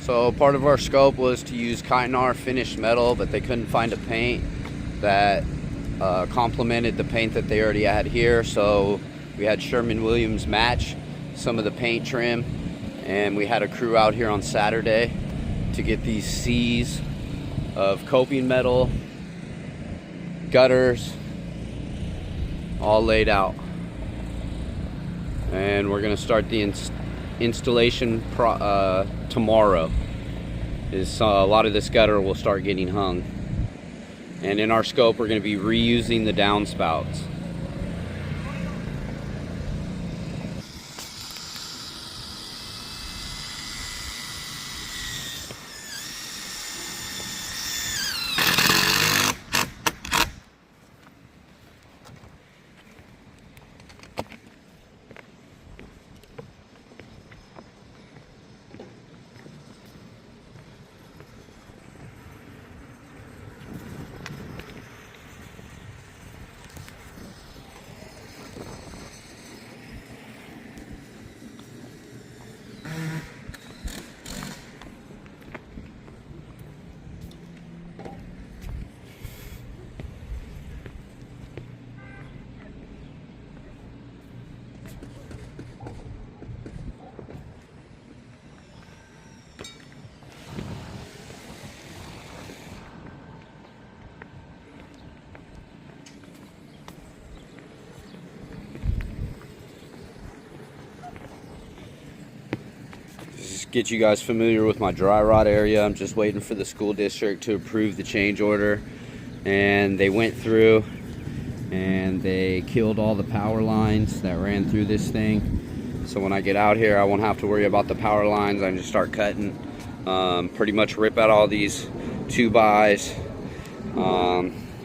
So part of our scope was to use Kynar finished metal, but they couldn't find a paint that complemented the paint that they already had here. So we had Sherwin-Williams match some of the paint trim, and we had a crew out here on Saturday to get these seas of coping metal, gutters, all laid out. And we're gonna start the installation tomorrow. A lot of this gutter will start getting hung. And in our scope, we're gonna be reusing the downspouts. Get you guys familiar with my dry rot area. I'm just waiting for the school district to approve the change order, and they went through and they killed all the power lines that ran through this thing. So when I get out here, I won't have to worry about the power lines. I can just start cutting, pretty much rip out all these 2x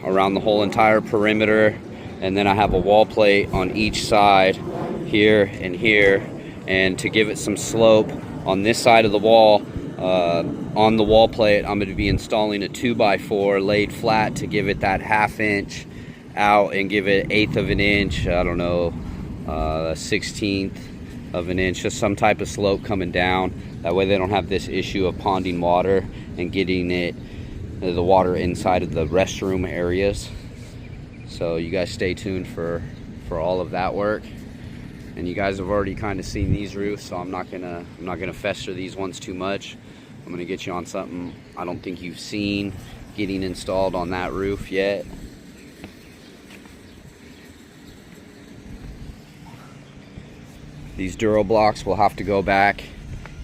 around the whole entire perimeter, and then I have a wall plate on each side here and here, and to give it some slope on this side of the wall, on the wall plate, I'm going to be installing a 2x4 laid flat to give it that 1/2 inch out and give it 1/8 of an inch, I don't know, 1/16 of an inch, just some type of slope coming down. That way they don't have this issue of ponding water and getting the water inside of the restroom areas. So you guys stay tuned for all of that work. And you guys have already kind of seen these roofs, so I'm not gonna fester these ones too much. I'm gonna get you on something I don't think you've seen getting installed on that roof yet. These Duro blocks will have to go back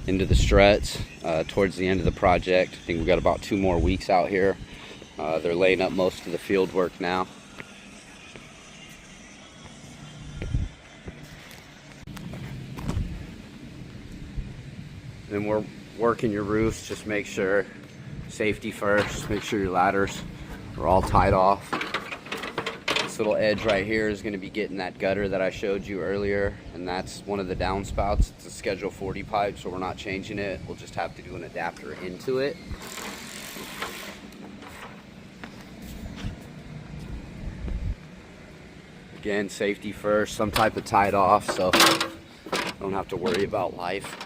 into the struts towards the end of the project. I think we've got about 2 more weeks out here. They're laying up most of the field work now. Then we're working your roofs. Just make sure, safety first, make sure your ladders are all tied off. This little edge right here is going to be getting that gutter that I showed you earlier, and that's one of the downspouts. It's a Schedule 40 pipe, so we're not changing it. We'll just have to do an adapter into it. Again, safety first, some type of tied off, so don't have to worry about life.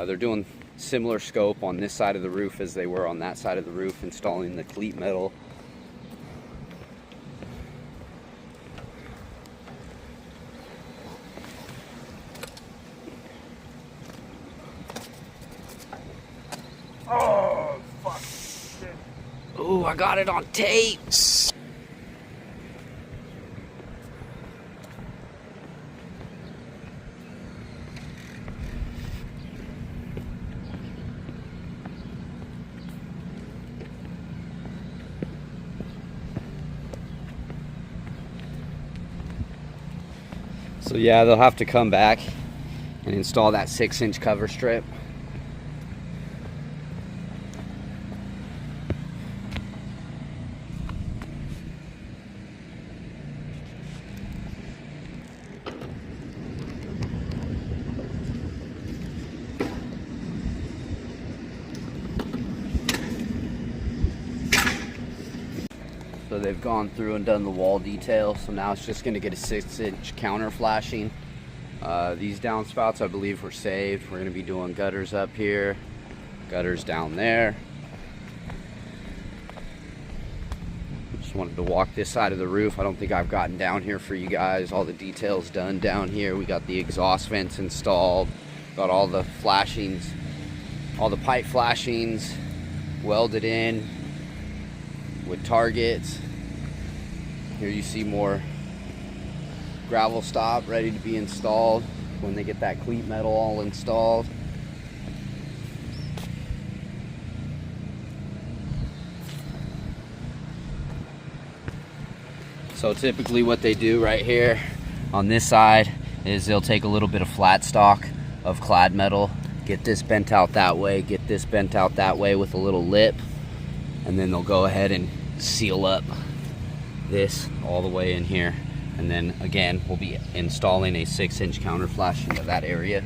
They're doing similar scope on this side of the roof as they were on that side of the roof, installing the cleat metal. Oh, fuck. Ooh, I got it on tape. So yeah, they'll have to come back and install that 6-inch cover strip. So they've gone through and done the wall detail, so now it's just going to get a 6-inch counter flashing These downspouts I believe were saved. We're going to be doing gutters up here, gutters down there. Just wanted to walk this side of the roof. I don't think I've gotten down here for you guys. All the details done down here. We got the exhaust vents installed, got all the flashings, all the pipe flashings welded in with targets. Here you see more gravel stop ready to be installed when they get that cleat metal all installed. So typically what they do right here on this side is they'll take a little bit of flat stock of clad metal, get this bent out that way, get this bent out that way with a little lip, and then they'll go ahead and seal up this all the way in here. And then again, we'll be installing a 6-inch counter flash into that area.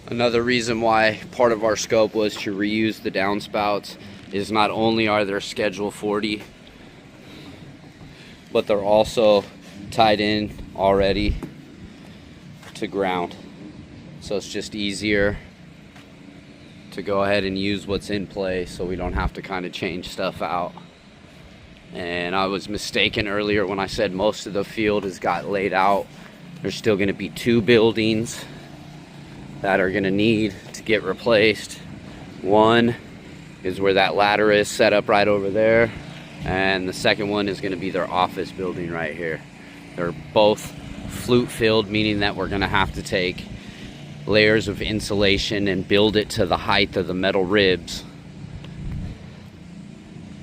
Another reason why part of our scope was to reuse the downspouts is not only are they Schedule 40, but they're also tied in already to ground. So it's just easier to go ahead and use what's in place so we don't have to kind of change stuff out. And I was mistaken earlier when I said most of the field has got laid out. There's still going to be 2 buildings that are going to need to get replaced. One is where that ladder is set up right over there, and the second one is going to be their office building right here. They're both flute filled, meaning that we're going to have to take layers of insulation and build it to the height of the metal ribs,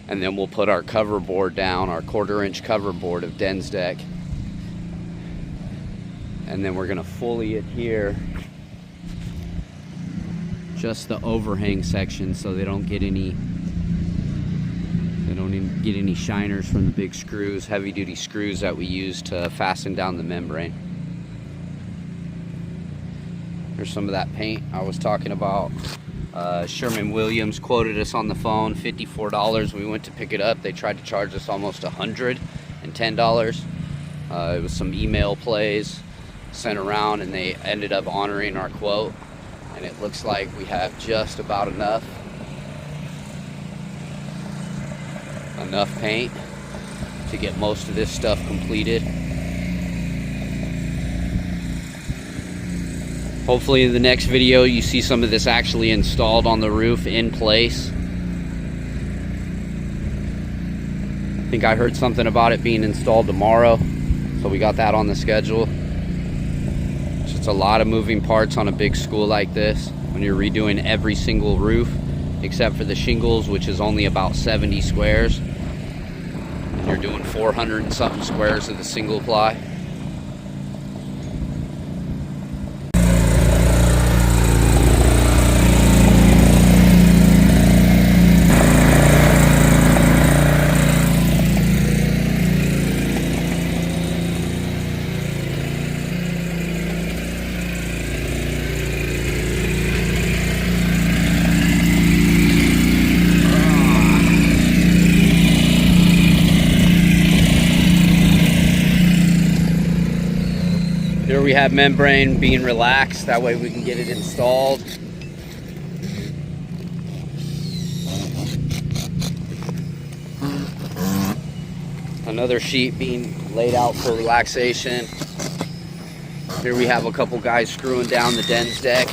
and then we'll put our cover board down, our 1/4-inch cover board of Den's deck, and then we're going to fully adhere just the overhang section so they don't get any shiners from the big screws, heavy duty screws that we use to fasten down the membrane. Here's some of that paint I was talking about. Sherwin-Williams quoted us on the phone $54. We went to pick it up. They tried to charge us almost $110. It was some email plays sent around, and they ended up honoring our quote. And it looks like we have just about enough paint to get most of this stuff completed. Hopefully in the next video you see some of this actually installed on the roof in place. I think I heard something about it being installed tomorrow, so we got that on the schedule. It's a lot of moving parts on a big school like this when you're redoing every single roof except for the shingles, which is only about 70 squares, and you're doing 400 and something squares of the single ply. Here we have membrane being relaxed, that way we can get it installed. Another sheet being laid out for relaxation. Here we have a couple guys screwing down the Den's deck.